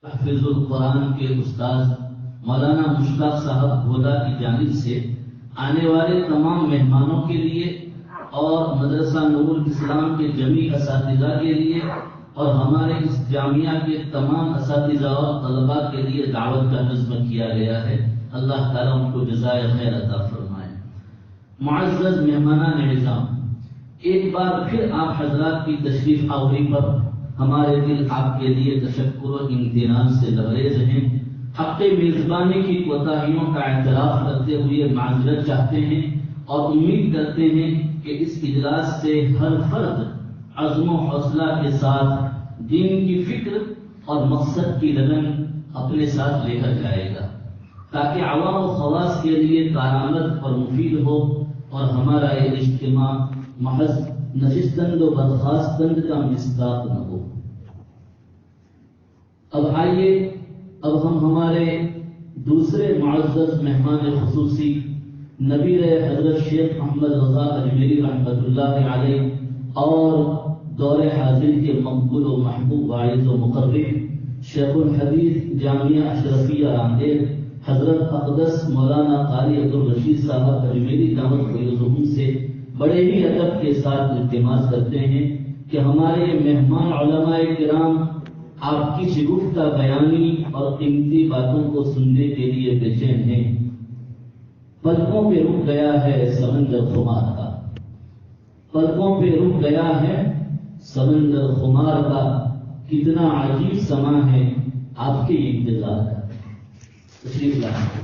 حافظ القرآن کے استاذ مولانا مشتاق صاحب گھولا کی جانب سے آنے والے تمام مہمانوں کے لیے اور مدرسہ نور الاسلام کے جمیع اساتذہ کے لیے اور ہمارے اس جامعہ کے تمام اساتذہ اور طلباء کے لیے دعوت کا نظم کیا گیا ہے۔ اللہ تعالیٰ ان کو جزائے خیر عطا فرمائے۔ معزز مہمانان نظام، ایک بار پھر آپ حضرات کی تشریف آوری پر ہمارے دل آپ کے لیے تشکر و امتنان سے لبریز ہیں۔ حق میزبانی کی کوتاہیوں کا اعتراف کرتے ہوئے معذرت چاہتے ہیں اور امید کرتے ہیں کہ اس اجلاس سے ہر فرد عزم و حوصلہ کے ساتھ دین کی فکر اور مقصد کی لگن اپنے ساتھ لے کر جائے گا تاکہ عوام و خواص کے لیے کارآمد اور مفید ہو اور ہمارا یہ اجتماع محض نشستند و برخاستند کا مصداق نہ ہو۔ اب آئیے، اب ہم ہمارے دوسرے معزز مہمان خصوصی نبیر حضرت شیخ محمد رضا اجمیری رحمۃ اللہ علیہ اور دور حاضر کے مقبول و محبوب واعظ و مقرر شیخ الحدیث جامعہ اشرفیہ راندیر حضرت اقدس مولانا قاری عبدالرشید صاحب اجمیری دعوت فیض سے بڑے ہی ادب کے ساتھ التماس کرتے ہیں کہ ہمارے مہمان علماء کرام آپ کی شگفتہ بیانی اور قیمتی باتوں کو سننے کے لیے بے چین ہیں۔ پلکوں پہ رک گیا ہے سمندر خمار کا، پلکوں پہ رک گیا ہے سمندر خمار کا، کتنا عجیب سما ہے آپ کے انتظار کا۔ تشریف لائیں۔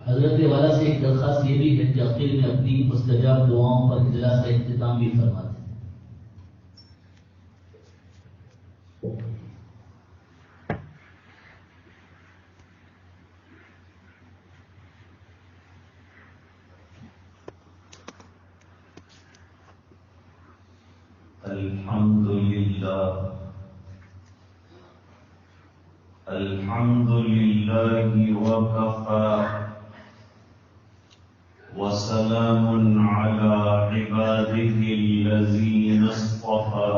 حضرت والا سے ایک درخواست یہ بھی ہے کہ آخر میں اپنی مستجاب دعاؤں پر اجلاس کا اختتام بھی فرما دیں۔ الحمد لله وكفى وسلام على عباده الذين اصطفى،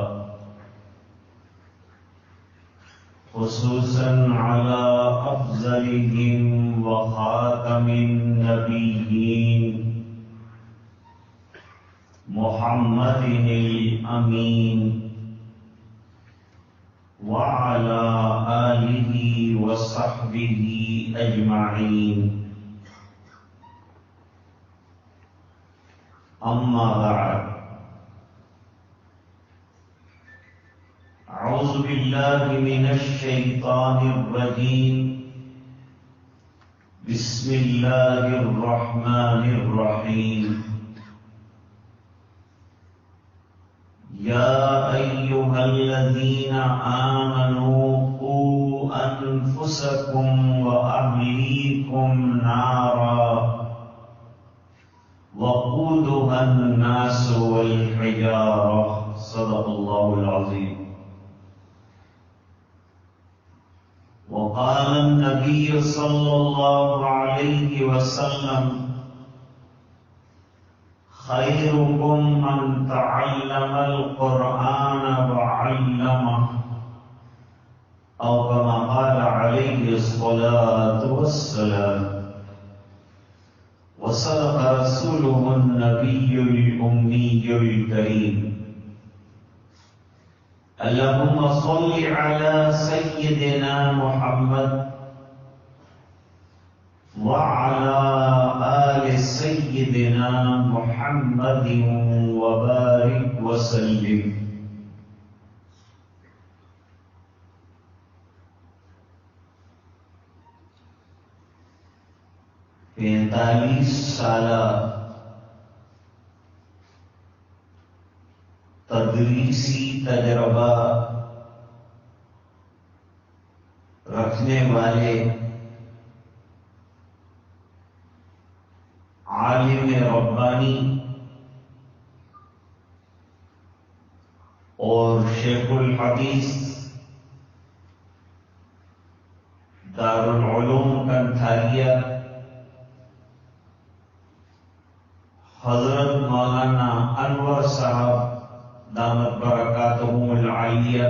خصوصا على أفضلهم وخاتم النبيين محمد الأمين وعلى آله وصحبه أجمعين، أما بعد، أعوذ بالله من الشيطان الرجيم، بسم الله الرحمن الرحيم، يا أيها الذين آمنوا قوا أنفسكم وأهليكم نارا وقودها الناس والحجارة، صدق الله العظيم. وقال النبي صلى الله عليه وسلم: خيركم من تعلم القرآن وعلمه، أو كما قال عليه الصلاة والسلام. وصدق رسوله النبي الأمي الكريم. اللهم صل على سيدنا محمد وعلى آل سيدنا محمد وبارك وسلم. 45 سالہ تدریسی تجربہ رکھنے والے عالم ربانی اور شیخ الحدیث دارالعلوم کنتھاریہ حضرت مولانا انور صاحب دامت برکاتہم العالیہ،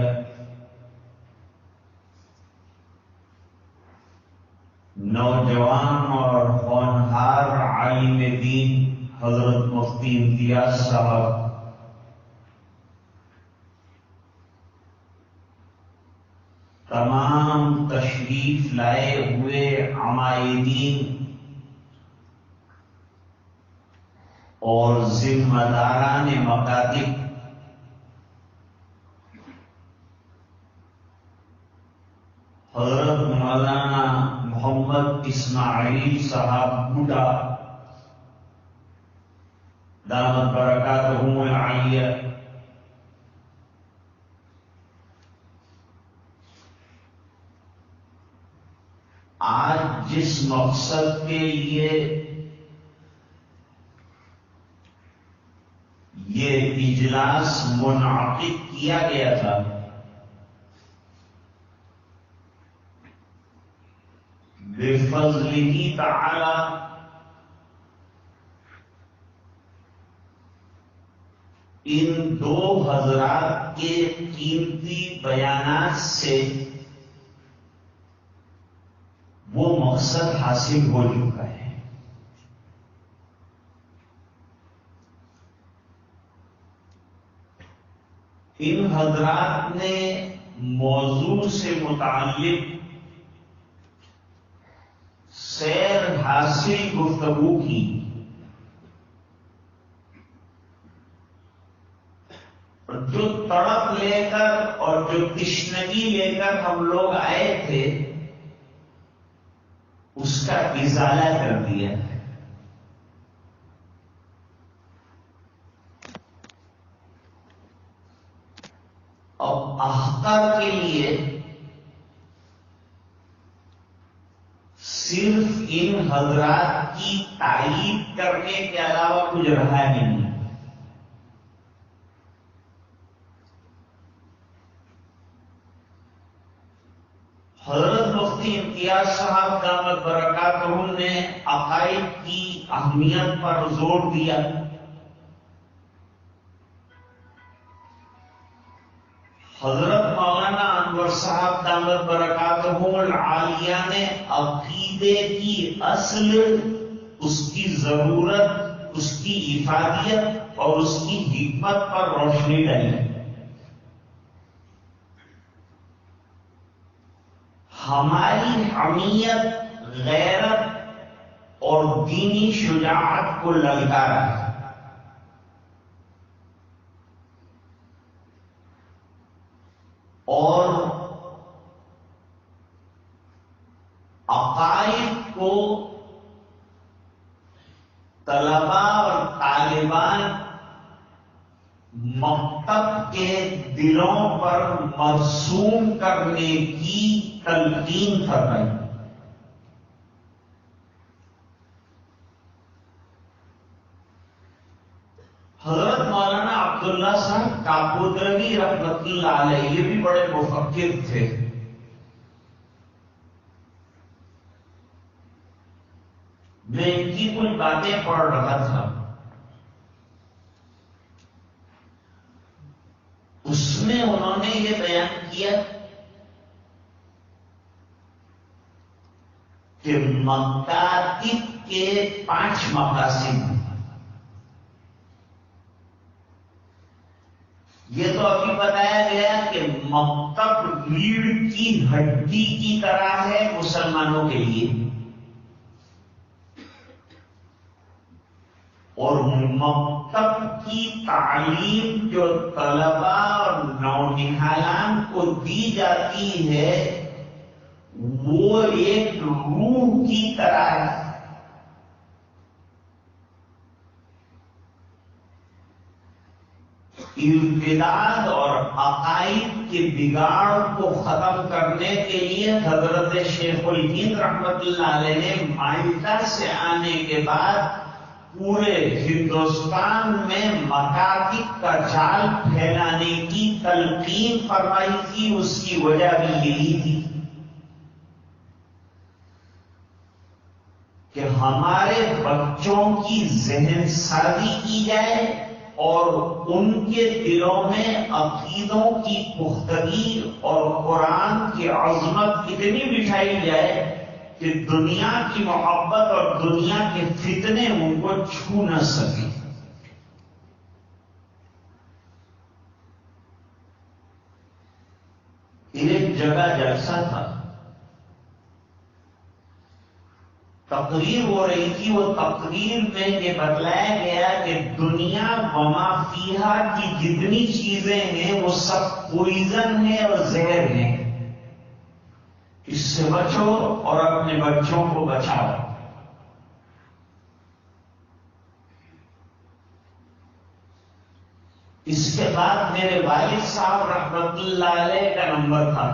نوجوان اور ہونہار عالم دین حضرت مفتی امتیاز صاحب، تمام تشریف لائے ہوئے عمائدین اور ذمہ داران مکاتب، حضرت مولانا محمد اسماعیل صاحب بوڈا دامت برکاتہم العالیہ، آج جس مقصد کے لیے یہ اجلاس منعقد کیا گیا تھا، بفضلہ تعالی ان دو حضرات کے قیمتی بیانات سے وہ مقصد حاصل ہو چکا ہے۔ ان حضرات نے موضوع سے متعلق سیر حاصل گفتگو کی، جو تڑپ لے کر اور جو تشنگی لے کر ہم لوگ آئے تھے اس کا ازالہ کر دیا ہے۔ اب احقر کے لیے صرف ان حضرات کی تعریف کرنے کے علاوہ کچھ رہا نہیں۔ حضرت مفتی امتیاز صاحب دامت برکاتہم نے عقائد کی اہمیت پر زور دیا، حضرت مولانا انور صاحب دامت برکاتہم العالیہ نے عقیدے کی اصل، اس کی ضرورت، اس کی افادیت اور اس کی حکمت پر روشنی ڈالی۔ ہماری حمیت، غیرت اور دینی شجاعت کو للکارا ہے، اور عقائد کو طلباء اور طالبان مکتب کے دلوں پر مرسوم کرنے کی تلقین فرمائی۔ حضرت مولانا عبداللہ صاحب کاپودروی رحمۃ اللہ علیہ یہ بھی بڑے مفکر تھے۔ میں ان کی کچھ باتیں پڑھ رہا تھا، اس میں انہوں نے یہ بیان کیا کہ مکاتب کے 5 مقاصد ہیں۔ یہ تو ابھی بتایا گیا کہ مکتب ریڑھ کی ہڈی کی طرح ہے مسلمانوں کے لیے، اور مکتب کی تعلیم جو طلباء اور نونہالان کو دی جاتی ہے وہ ایک روح کی طرح ہے۔ ارتداد اور عقائد کے بگاڑ کو ختم کرنے کے لیے حضرت شیخ الہند رحمت اللہ علیہ نے مالٹا سے آنے کے بعد پورے ہندوستان میں مکاتب کا جال پھیلانے کی تلقین فرمائی تھی۔ اس کی وجہ بھی یہی تھی کہ ہمارے بچوں کی ذہن سازی کی جائے اور ان کے دلوں میں عقیدوں کی پختگی اور قرآن کی عظمت اتنی بٹھائی جائے کہ دنیا کی محبت اور دنیا کے فتنے ان کو چھو نہ سکیں۔ ایک جگہ جلسہ تھا، تقریر ہو رہی تھی، وہ تقریر میں یہ بتلایا گیا کہ دنیا وما فیہا کی جتنی چیزیں ہیں وہ سب پوائزن ہے اور زہر ہے، اس سے بچو اور اپنے بچوں کو بچاؤ۔ اس کے بعد میرے والد صاحب رحمت اللہ علیہ کا نمبر تھا،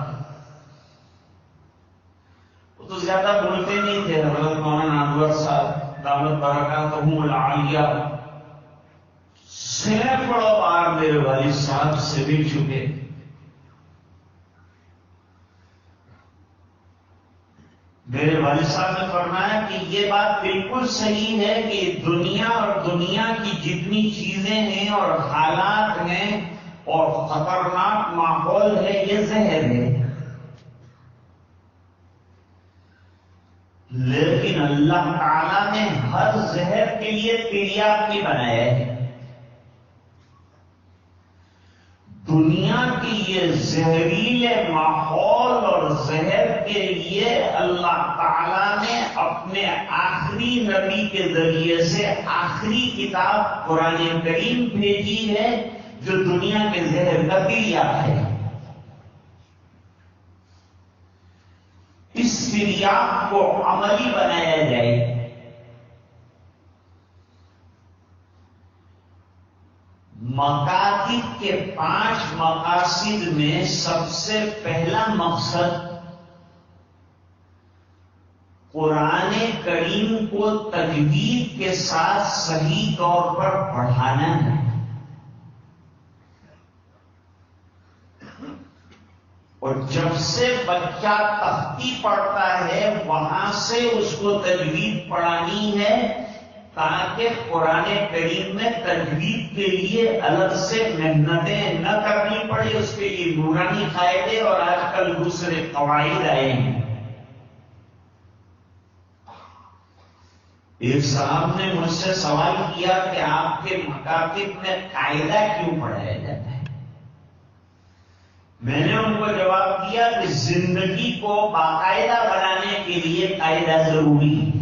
وہ تو زیادہ بولتے نہیں تھے، حضرت مولانا انور صاحب دامت برکاتہم العالیہ سینکڑوں بار میرے والد صاحب سے مل چکے۔ میرے والد صاحب نے فرمایا کہ یہ بات بالکل صحیح ہے کہ دنیا اور دنیا کی جتنی چیزیں ہیں اور حالات ہیں اور خطرناک ماحول ہے یہ زہر ہے، لیکن اللہ تعالیٰ نے ہر زہر کے لیے تریاق بھی بنایا ہے۔ دنیا کی یہ زہریلے ماحول اور زہر کے لیے اللہ تعالیٰ نے اپنے آخری نبی کے ذریعے سے آخری کتاب قرآن کریم بھیجی ہے جو دنیا کے زہر کا تریاق ہے۔ اس تریاق کو عملی بنایا جائے۔ مقاصد کے 5 مقاصد میں سب سے پہلا مقصد قرآن کریم کو تجوید کے ساتھ صحیح طور پر پڑھانا ہے۔ اور جب سے بچہ تختی پڑھتا ہے وہاں سے اس کو تجوید پڑھانی ہے تاکہ قرآن کریم میں تجوید کے لیے الگ سے محنتیں نہ کرنی پڑے، اس کے لیے نورانی قاعدے اور آج کل دوسرے قواعد آئے ہیں۔ ایک صاحب نے مجھ سے سوال کیا کہ آپ کے مکاتب میں قاعدہ کیوں پڑھایا جاتا ہے؟ میں نے ان کو جواب دیا کہ زندگی کو باقاعدہ بنانے کے لیے قاعدہ ضروری ہے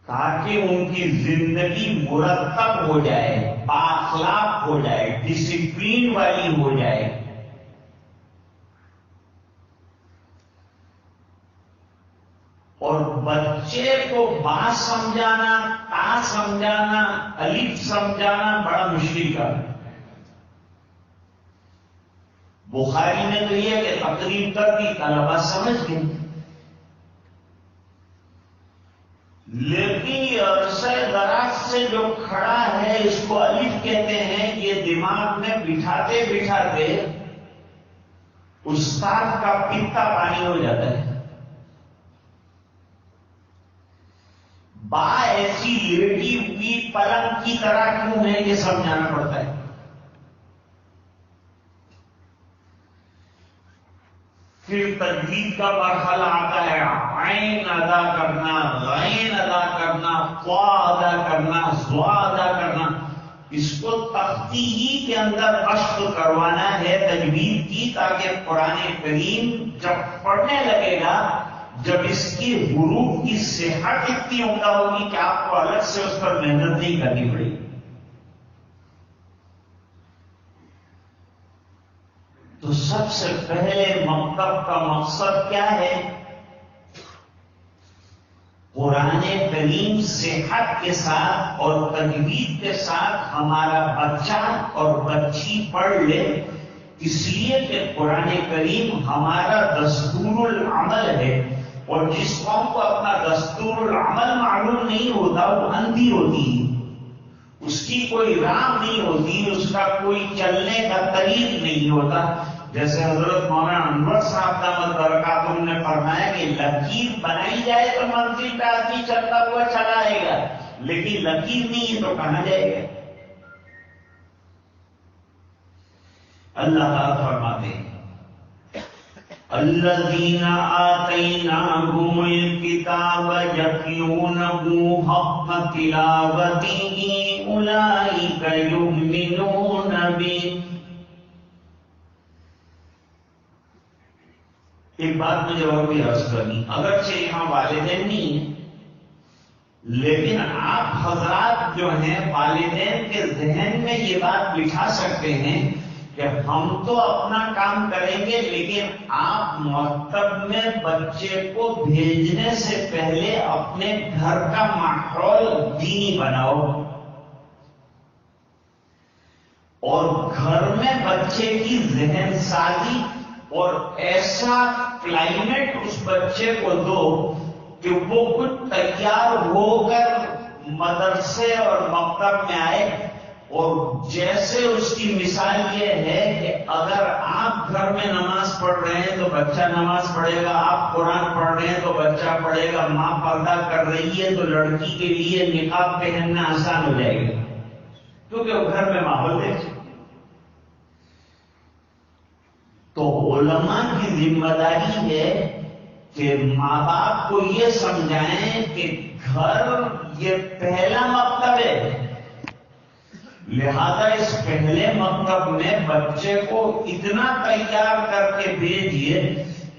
تاکہ ان کی زندگی مرتب ہو جائے، بااخلاق ہو جائے، ڈسپلین والی ہو جائے۔ اور بچے کو با سمجھانا، تا سمجھانا، الف سمجھانا بڑا مشکل کام ہے۔ بخاری نے تو یہ کہ تقریر کر دی، طلبا سمجھ گئے، لیکن یہ عرصہ دراز سے جو کھڑا ہے اس کو الف کہتے ہیں، یہ دماغ میں بٹھاتے بٹھاتے استاد کا پیتا پانی ہو جاتا ہے۔ با ایسی لیٹی ہوئی پلنگ کی طرح کیوں ہے یہ سمجھانا پڑتا ہے۔ پھر تجوید کا مرحلہ آتا ہے، عین ادا کرنا، غین ادا کرنا، قا ادا کرنا، ضا ادا کرنا۔ اس کو تختی ہی کے اندر مشق کروانا ہے تجوید کی، تاکہ قرآن کریم جب پڑھنے لگے گا، جب اس کی حروف کی صحت اتنی عمدہ ہوگی کہ آپ کو الگ سے اس پر محنت نہیں کرنی پڑے گی۔ تو سب سے پہلے مکتب کا مقصد کیا ہے؟ قرآن کریم صحت کے ساتھ اور تجوید کے ساتھ ہمارا بچہ اور بچی پڑھ لے، اس لیے کہ قرآن کریم ہمارا دستور العمل ہے، اور جس قوم کو اپنا دستور العمل معلوم نہیں ہوتا وہ اندھی ہوتی ہے، اس کی کوئی راہ نہیں ہوتی، اس کا کوئی چلنے کا طریق نہیں ہوتا۔ جیسے حضرت مولانا انور صاحب دامت برکاتہم نے فرمایا کہ لکیر بنائی جائے تو منزل پہ آدمی چلتا ہوا چلا آئے گا، لیکن لکیر نہیں ہے تو کہاں جائے گا؟ اللہ تعالیٰ فرماتے ہیں الذین آتیناہم الکتاب یتلونہ حق تلاوتہ اولئک یؤمنون بہ۔ ایک بات مجھے اور بھی عرض کرنی، اگرچہ یہاں والدین نہیں ہیں لیکن آپ حضرات جو ہیں والدین کے ذہن میں یہ بات بٹھا سکتے ہیں کہ ہم تو اپنا کام کریں گے، لیکن آپ مکتب میں بچے کو بھیجنے سے پہلے اپنے گھر کا ماحول دینی بناؤ، اور گھر میں بچے کی ذہن سازی اور ایسا کلائمیٹ اس بچے کو دو کہ وہ خود تیار ہو کر مدرسے اور مکتب میں آئے۔ اور جیسے اس کی مثال یہ ہے کہ اگر آپ گھر میں نماز پڑھ رہے ہیں تو بچہ نماز پڑھے گا، آپ قرآن پڑھ رہے ہیں تو بچہ پڑھے گا، ماں پردہ کر رہی ہے تو لڑکی کے لیے نقاب پہننا آسان ہو جائے گا، کیونکہ وہ گھر میں ماحول دیکھ۔ تو علماء کی ذمہ داری ہے کہ ماں باپ کو یہ سمجھائیں کہ گھر یہ پہلا مکتب ہے، لہذا اس پہلے مکتب میں بچے کو اتنا تیار کر کے بھیجیے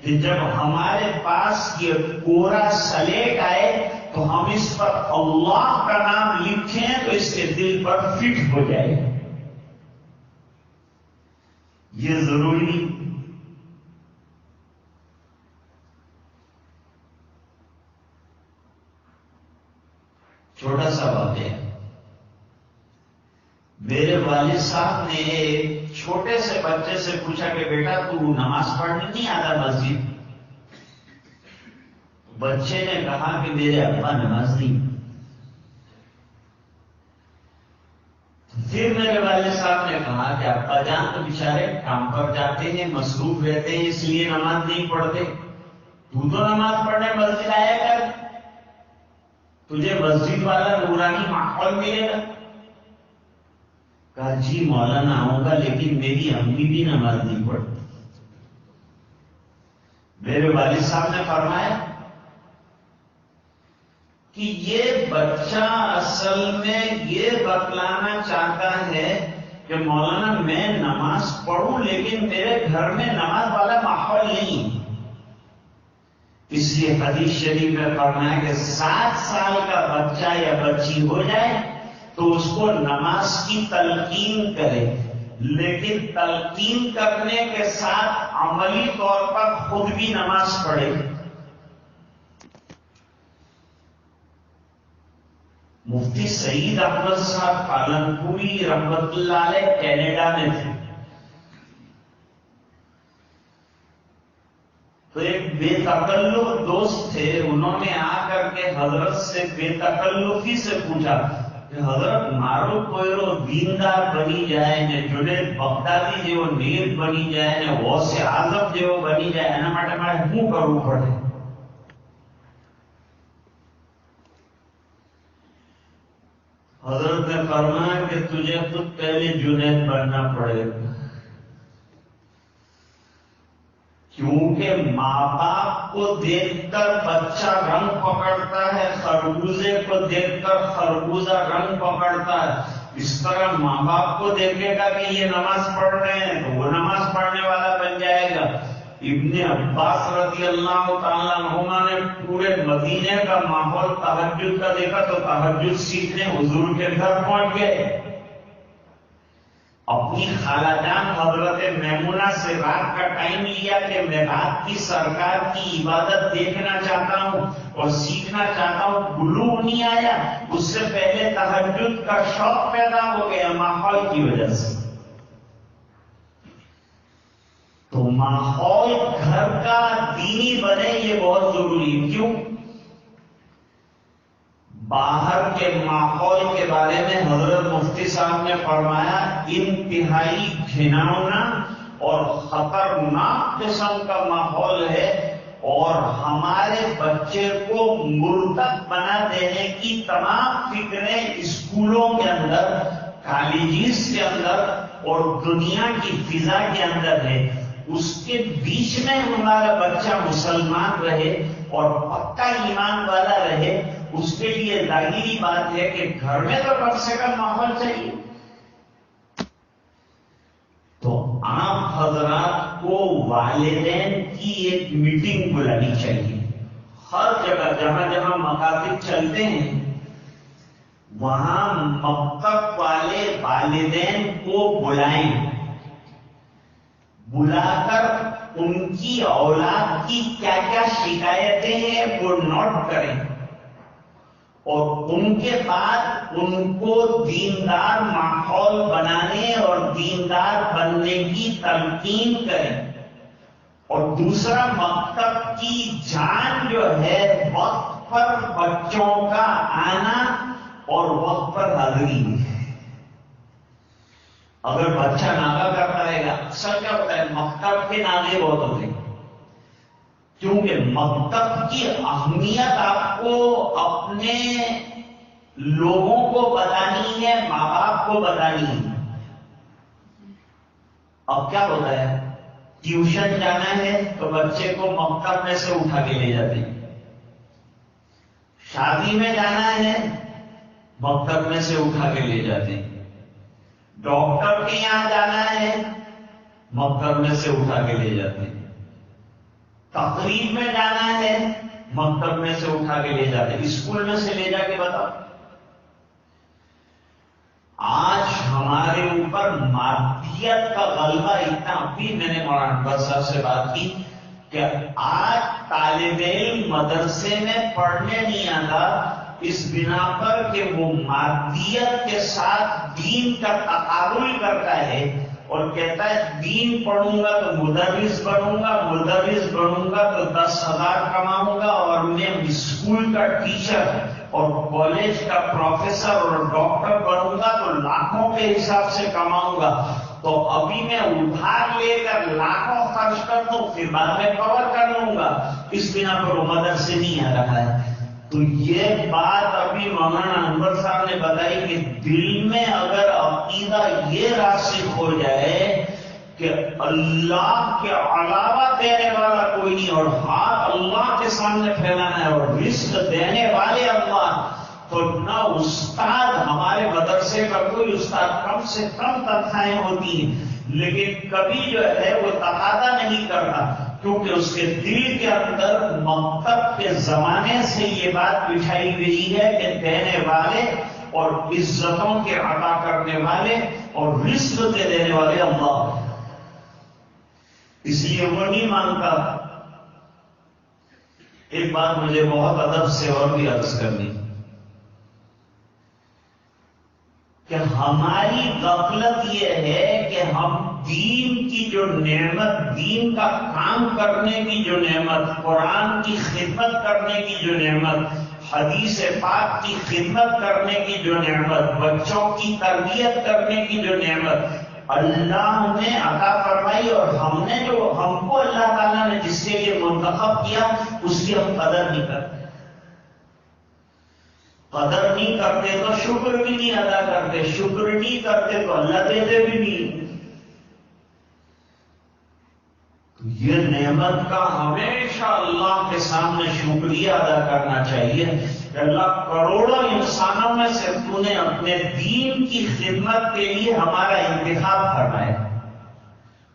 کہ جب ہمارے پاس یہ پورا سلیٹ آئے تو ہم اس پر اللہ کا نام لکھیں تو اس کے دل پر فٹ ہو جائے۔ یہ ضروری۔ چھوٹا سا واقعہ، میرے والد صاحب نے ایک چھوٹے سے بچے سے پوچھا کہ بیٹا تو نماز پڑھنے نہیں آتا مسجد؟ بچے نے کہا کہ میرے ابا نماز نہیں۔ پھر میرے والد صاحب نے کہا کہ ابا جان تو بیچارے کام پر جاتے ہیں، مصروف رہتے ہیں، اس لیے نماز نہیں پڑھتے، تو نماز پڑھنے مسجد آیا کر، تجھے مسجد والا نورانی ماحول ملے گا۔ کہا جی مولانا آؤں گا، لیکن میری امی بھی نماز نہیں پڑھتی۔ میرے والد صاحب نے فرمایا کہ یہ بچہ اصل میں یہ بتلانا چاہتا ہے کہ مولانا میں نماز پڑھوں لیکن میرے گھر میں نماز والا ماحول نہیں۔ اس لیے حدیث شریف میں فرمایا کہ 7 سال کا بچہ یا بچی ہو جائے تو اس کو نماز کی تلقین کرے، لیکن تلقین کرنے کے ساتھ عملی طور پر خود بھی نماز پڑھے۔ مفتی سعید احمد صاحب پالنپوری رحمت اللہ علیہ کینیڈا میں تھے، تو ایک بے تکلف دوست تھے، انہوں نے آ کر کے حضرت سے بے تکلفی سے پوچھا کہ حضرت مارو کوئرو دیندار بنی جائے نے جنید بغدادی جو نیک بنی جائے نے غوث اعظم جو بنی جائے انا ماٹے مارے ہوں کروں پڑے۔ حضرت نے فرمایا کہ تجھے خود پہلے جنید بننا پڑے گا، کیونکہ ماں باپ کو دیکھ کر بچہ رنگ پکڑتا ہے، خربوزے کو دیکھ کر خربوزہ رنگ پکڑتا ہے۔ اس طرح ماں باپ کو دیکھے گا کہ یہ نماز پڑھ رہے ہیں تو وہ نماز پڑھنے والا بن جائے گا۔ ابن عباس رضی اللہ تعالیٰ عنہما نے پورے مدینے کا ماحول تہجد کا دیکھا تو تہجد سیکھنے حضور کے گھر پہنچ گئے۔ اپنی خالہ جان حضرت میمونہ سے رات کا ٹائم لیا کہ میں رات کی سرکار کی عبادت دیکھنا چاہتا ہوں اور سیکھنا چاہتا ہوں، بلوغ نہیں آیا، اس سے پہلے تہجد کا شوق پیدا ہو گیا ماحول کی وجہ سے۔ تو ماحول گھر کا دینی بنے یہ بہت ضروری ہے۔ کیوں؟ باہر کے ماحول کے بارے میں حضرت مفتی صاحب نے فرمایا انتہائی گھناؤنا اور خطرناک قسم کا ماحول ہے، اور ہمارے بچے کو مرتد بنا دینے کی تمام فکریں اسکولوں کے اندر، کالجز کے اندر اور دنیا کی فضا کے اندر ہے۔ اس کے بیچ میں ہمارا بچہ مسلمان رہے اور پکا ایمان والا رہے، اس کے لیے ظاہری بات ہے کہ گھر میں تو کم سے کم ماحول چاہیے۔ تو آپ حضرات کو والدین کی ایک میٹنگ بلانی چاہیے۔ ہر جگہ جہاں جہاں مکاتب چلتے ہیں وہاں مکتب والے والدین کو بلائیں، بلا کر ان کی اولاد کی کیا کیا شکایتیں ہیں وہ نوٹ کریں، اور ان کے بعد ان کو دیندار ماحول بنانے اور دیندار بننے کی تلقین کریں۔ اور دوسرا، مکتب کی جان جو ہے وقت پر بچوں کا آنا اور وقت پر حاضری ہے۔ اگر بچہ ناغہ کرتا رہے گا، اکثر کیا ہوتا ہے مکتب کے ناغے بہت ہوتے ہیں، کیونکہ مکتب کی اہمیت آپ کو اپنے لوگوں کو بتانی ہے، ماں باپ کو بتانی ہے۔ اب کیا ہوتا ہے، ٹیوشن جانا ہے تو بچے کو مکتب میں سے اٹھا کے لے جاتے ہیں، شادی میں جانا ہے مکتب میں سے اٹھا کے لے جاتے ہیں، ڈاکٹر کے یہاں جانا ہے مکتب میں سے اٹھا کے لے جاتے ہیں، تقریب میں جانا ہے مکتب میں سے اٹھا کے لے جاتے ہیں، اسکول میں سے لے جا کے بتاؤ۔ آج ہمارے اوپر مادیت کا غلبہ اتنا، بھی میں نے مولانا اکبر صاحب سے بات کی کہ آج طالب علم مدرسے میں پڑھنے نہیں آتا، اس بنا پر کہ وہ مادیت کے ساتھ دین کا تقابل کرتا ہے اور کہتا ہے دین پڑھوں گا تو مدرس بنوں گا، مدرس بنوں گا تو 10,000 کماؤں گا، اور میں اسکول کا ٹیچر اور کالج کا پروفیسر اور ڈاکٹر بنوں گا تو لاکھوں کے حساب سے کماؤں گا۔ تو ابھی میں ادھار لے کر لاکھوں خرچ کر دوں، پھر بعد میں کور کر لوں گا، اس بنا پر وہ مدرسے نہیں آ رہا ہے۔ تو یہ بات ابھی مولانا انور صاحب نے بتائی کہ دل میں اگر عقیدہ یہ راسخ ہو جائے کہ اللہ کے علاوہ دینے والا کوئی نہیں، اور ہاتھ اللہ کے سامنے پھیلانا ہے اور رزق دینے والے اللہ، تو نہ استاد، ہمارے مدرسے کا کوئی استاد کم سے کم تنخواہیں ہوتی ہیں، لیکن کبھی جو ہے وہ تقاضا نہیں کرتا، کیونکہ اس کے دل کے اندر مکتب کے زمانے سے یہ بات بٹھائی گئی ہے کہ دینے والے اور عزتوں کے عطا کرنے والے اور رزق کے دینے والے اللہ، اس لیے وہ نہیں مانتا۔ ایک بات مجھے بہت ادب سے اور بھی عرض کرنی کہ ہماری غفلت یہ ہے کہ ہم دین کی جو نعمت، دین کا کام کرنے کی جو نعمت، قرآن کی خدمت کرنے کی جو نعمت، حدیث پاک کی خدمت کرنے کی جو نعمت، بچوں کی تربیت کرنے کی جو نعمت اللہ نے عطا فرمائی، اور ہم کو اللہ تعالیٰ نے جس کے لیے منتخب کیا، اس کی ہم قدر نہیں کرتے۔ قدر نہیں کرتے تو شکر بھی نہیں ادا کرتے، شکر نہیں کرتے تو اللہ دیتے بھی نہیں۔ یہ نعمت کا ہمیشہ اللہ کے سامنے شکریہ ادا کرنا چاہیے کہ اللہ، کروڑوں انسانوں میں سے تو نے اپنے دین کی خدمت کے لیے ہمارا انتخاب فرمائے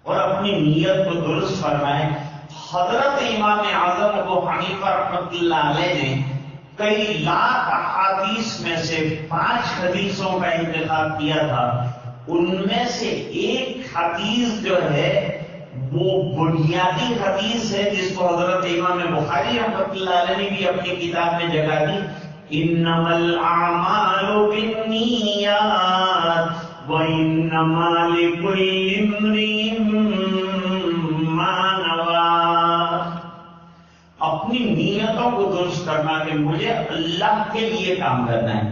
اور اپنی نیت کو درست فرمائے۔ حضرت امام اعظم ابو حنیفہ رحمۃ اللہ علیہ نے کئی لاکھ احادیث میں سے 5 حدیثوں کا انتخاب کیا تھا، ان میں سے ایک حدیث جو ہے وہ بنیادی حدیث ہے جس کو حضرت امام بخاری رحمۃ اللہ علیہ نے بھی اپنی کتاب میں جگہ دی، انما الاعمال بالنیات وانما لکل امرئ ما نوى۔ اپنی نیتوں کو درست کرنا کہ مجھے اللہ کے لیے کام کرنا ہے۔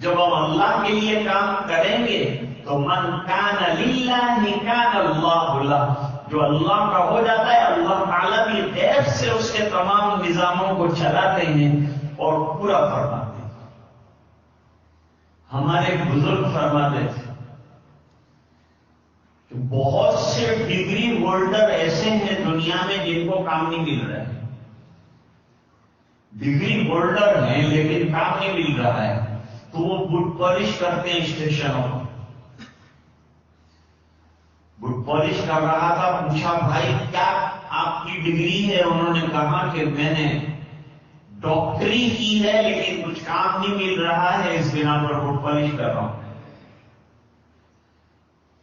جب ہم اللہ کے لیے کام کریں گے تو من کان للہ کان اللہ لہ، جو اللہ کا ہو جاتا ہے اللہ تعالیٰ بھی غیب سے اس کے تمام نظاموں کو چلاتے ہیں اور پورا فرماتے ہیں۔ ہمارے بزرگ فرماتے تھے کہ بہت سے ڈگری ہولڈر ایسے ہیں دنیا میں جن کو کام نہیں مل رہا ہے، ڈگری ہولڈر ہیں لیکن کام نہیں مل رہا ہے، تو وہ بٹ پالش کرتے ہیں اسٹیشنوں پر۔ بٹ پالش کر رہا تھا، پوچھا بھائی کیا آپ کی ڈگری ہے؟ انہوں نے کہا کہ میں نے ڈاکٹری کی ہے لیکن کچھ کام نہیں مل رہا ہے، اس بنا پر بٹ پالش کر رہا ہوں۔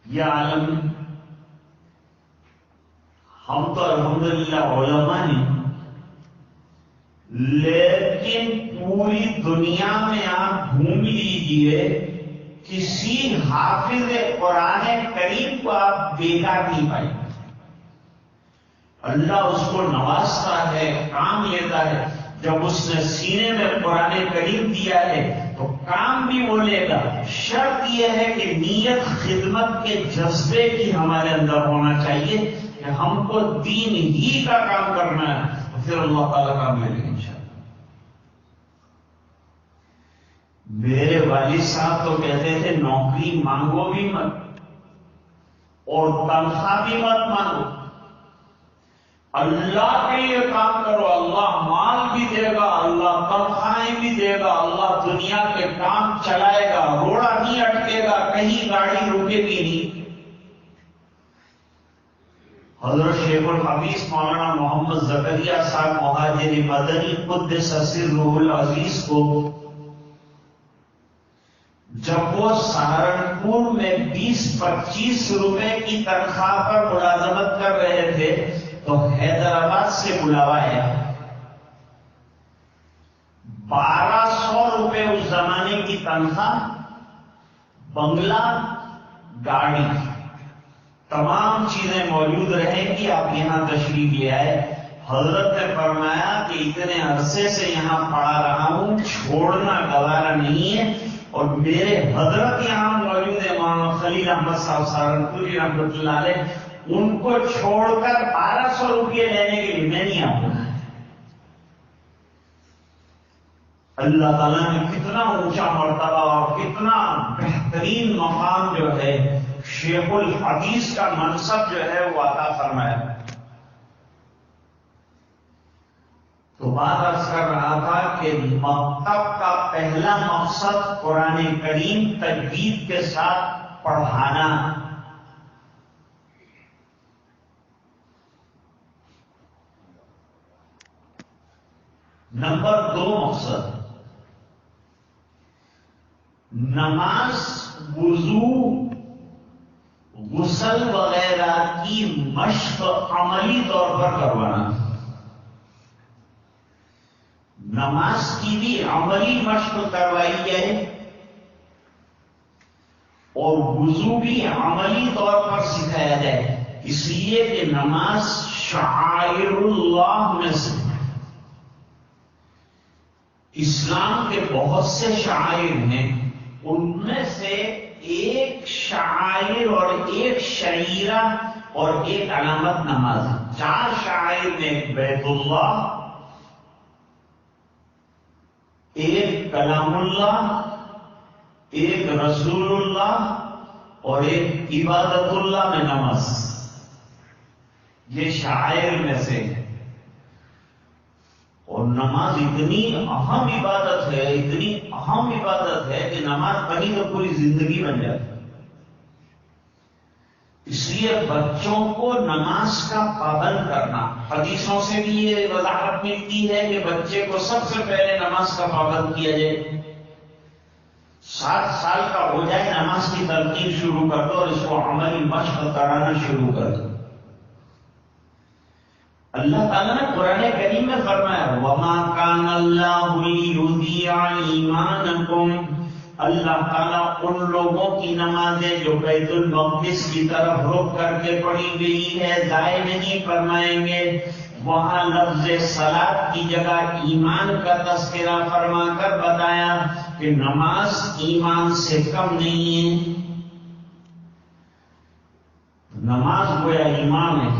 یہ عالم ہم تو الحمدللہ علماء ہیں، لیکن پوری دنیا میں آپ گھوم لیجئے کسی حافظ قرآن کریم کو آپ بیکار نہیں پائیں گے۔ اللہ اس کو نوازتا ہے، کام لیتا ہے۔ جب اس نے سینے میں قرآن کریم دیا ہے تو کام بھی وہ لے گا۔ شرط یہ ہے کہ نیت خدمت کے جذبے کی ہمارے اندر ہونا چاہیے کہ ہم کو دین ہی کا کام کرنا ہے، پھر اللہ تعالیٰ کام لے لیں انشاءاللہ۔ میرے والد صاحب تو کہتے تھے نوکری مانگو بھی مت اور تنخواہ بھی مت مانگو، اللہ کے لیے کام کرو، اللہ مال بھی دے گا، اللہ تنخواہیں بھی دے گا، اللہ دنیا کے کام چلائے گا، روڑا نہیں اٹکے گا، کہیں گاڑی رکے گی نہیں۔ حضرت شیخ الحدیث مولانا محمد زکریا صاحب مہاجر مدنی قدس سرہ العزیز کو جب وہ سہارنپور میں 20-25 روپے کی تنخواہ پر ملازمت کر رہے تھے تو حیدرآباد سے بلاوا آیا۔ 1200 روپے اس زمانے کی تنخواہ، بنگلہ، گاڑی، تمام چیزیں موجود رہیں گی، آپ یہاں تشریف لے آئے۔ حضرت نے فرمایا کہ اتنے عرصے سے یہاں پڑھا رہا ہوں، چھوڑنا گوارا نہیں ہے، اور میرے حضرت یہاں موجود ہے مولانا خلیل احمد صاحب سہارنپوری رحمۃ اللہ علیہ، ان کو چھوڑ کر 1200 روپئے لینے کے لیے میں نہیں آؤں گا۔ اللہ تعالیٰ نے کتنا اونچا مرتبہ اور کتنا بہترین مقام جو ہے شیخ الحدیث کا منصب جو ہے وہ عطا فرمایا۔ تو بات عرض کر رہا تھا کہ مکتب کا پہلا مقصد قرآن کریم تجوید کے ساتھ پڑھانا۔ نمبر 2 مقصد نماز، وضو، غسل وغیرہ کی مشق عملی طور پر کروانا۔ نماز کی بھی عملی مشق کروائی جائے اور وضو بھی عملی طور پر سکھایا جائے، اس لیے کہ نماز شعائر اللہ میں سے، اسلام کے بہت سے شعائر ہیں، ان میں سے ایک شعائر اور ایک شعیرہ اور ایک علامت نماز ہے۔ 4 شعائر میں ایک بیت اللہ، ایک کلام اللہ، ایک رسول اللہ اور ایک عبادت اللہ میں نماز، یہ شعائر میں سے ہے۔ اور نماز اتنی اہم عبادت ہے، اتنی اہم عبادت ہے کہ نماز پڑھی تو پوری زندگی بن جاتی ہے۔ اس لیے بچوں کو نماز کا پابند کرنا، حدیثوں سے بھی یہ وضاحت ملتی ہے کہ بچے کو سب سے پہلے نماز کا پابند کیا جائے۔ 7 سال کا ہو جائے نماز کی تلقین شروع کر دو اور اس کو عملی مشق کرانا شروع کر دو۔ اللہ تعالیٰ نے قرآن کریم میں فرمایا وَمَا كَانَ اللَّهُ لِيُضِيعَ إِيمَانَكُمْ، اللہ تعالیٰ ان لوگوں کی نمازیں جو بیت المقدس کی طرف رخ کر کے پڑھی گئی ہے ضائع نہیں فرمائیں گے۔ وہاں لفظ صلاۃ کی جگہ ایمان کا تذکرہ فرما کر بتایا کہ نماز ایمان سے کم نہیں ہے۔ نماز گویا ایمان ہے،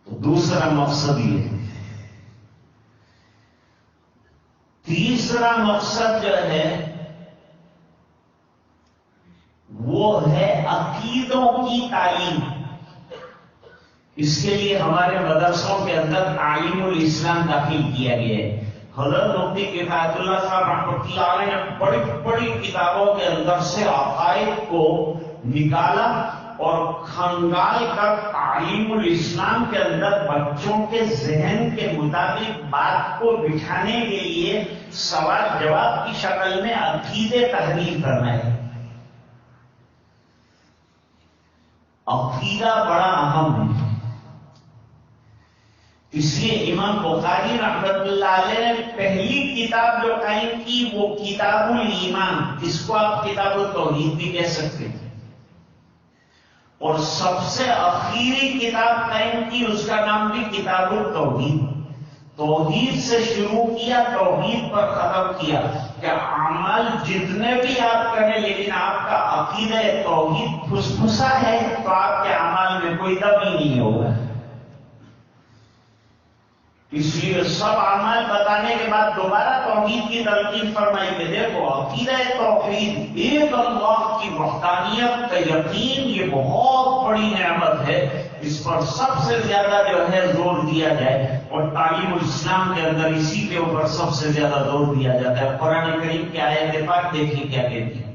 تو دوسرا مقصد یہ ہے۔ تیسرا مقصد جو ہے وہ ہے عقیدوں کی تعلیم۔ اس کے لیے ہمارے مدرسوں کے اندر تعلیم الاسلام داخل کیا گیا ہے۔ حضرت مفتی کفایت اللہ صاحب رحمۃ اللہ علیہ نے بڑی بڑی کتابوں کے اندر سے عقائد کو نکالا اور کھنگال کر تعلیم الاسلام کے اندر بچوں کے ذہن کے مطابق بات کو بٹھانے کے لیے سوال جواب کی شکل میں عقیدے تحریر کرنا ہے۔ عقیدہ بڑا اہم ہے، اس لیے امام بخاری رحمۃ اللہ علیہ نے پہلی کتاب جو قائم کی وہ کتاب الایمان، اس کو آپ کتاب التوحید بھی کہہ سکتے ہیں، اور سب سے اخیری کتاب قائم کی اس کا نام بھی کتاب التوحید۔ توحید سے شروع کیا، توحید پر ختم کیا کہ اعمال جتنے بھی آپ کریں لیکن آپ کا عقیدہ توحید پھسپھسا ہے تو آپ کے اعمال میں کوئی دم ہی نہیں ہوگا۔ اس لیے سب اعمال بتانے کے بعد دوبارہ توحید کی تلقین فرمائی کہ دیکھو عقیدہ توحید، ایک اللہ کی وحدانیت کا یقین، یہ بہت بڑی نعمت ہے، اس پر سب سے زیادہ جو ہے زور دیا جائے، اور تعلیم الاسلام کے اندر اسی کے اوپر سب سے زیادہ زور دیا جاتا ہے۔ قرآن کریم کی آیت پاک دیکھیے کیا کہتی ہے،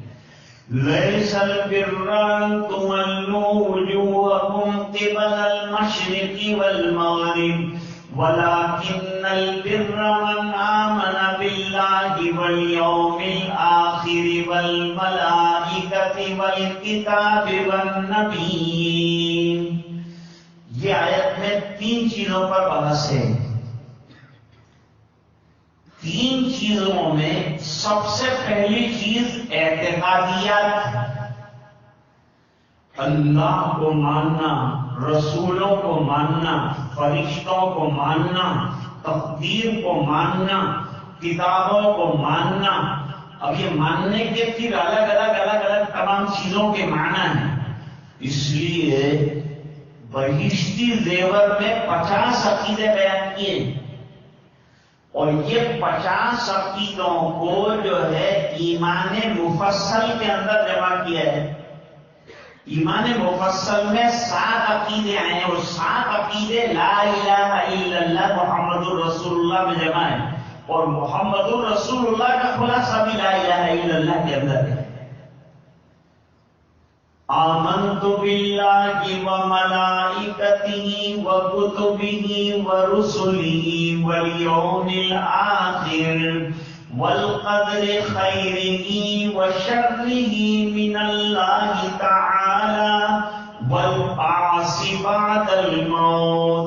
لَيْسَ الْبِرَّ أَن تُوَلُّوا وُجُوهَكُمْ قِبَلَ الْمَشْرِقِ وَالْمَغْرِبِ وَلَكِنَّ الْبِرَّ مَنْ آمَنَ بِاللَّهِ وَالْيَوْمِ الْآخِرِ وَالْمَلَائِكَةِ وَالْكِتَابِ وَالنَّبِيِّينَ۔ یہ آیت میں 3 چیزوں پر بحث ہے۔ 3 چیزوں میں سب سے پہلی چیز اعتقادیات، اللہ کو ماننا، رسولوں کو ماننا، فرشتوں کو ماننا، تقدیر کو ماننا، کتابوں کو ماننا۔ اب یہ ماننے کے پھر الگ الگ تمام چیزوں کے معنی ہیں، اس لیے بہشتی زیور میں 50 عقیدے بیان کیے، اور یہ 50 عقیدوں کو جو ہے ایمان مفصل کے اندر جمع کیا ہے۔ ایمان مفصل میں 7 عقیدے آئے ہیں، اور 7 عقیدے لا الہ الا اللہ محمد الرسول اللہ میں جمع ہے، اور محمد الرسول اللہ کا خلاصہ بھی لا الہ الا اللہ کے اندر ہے۔ آمنت باللہ وملائکتہ وکتبہ ورسلہ والیوم الآخر والقدر خیرہ وشرہ من اللہ تعالی والبعث بعد الموت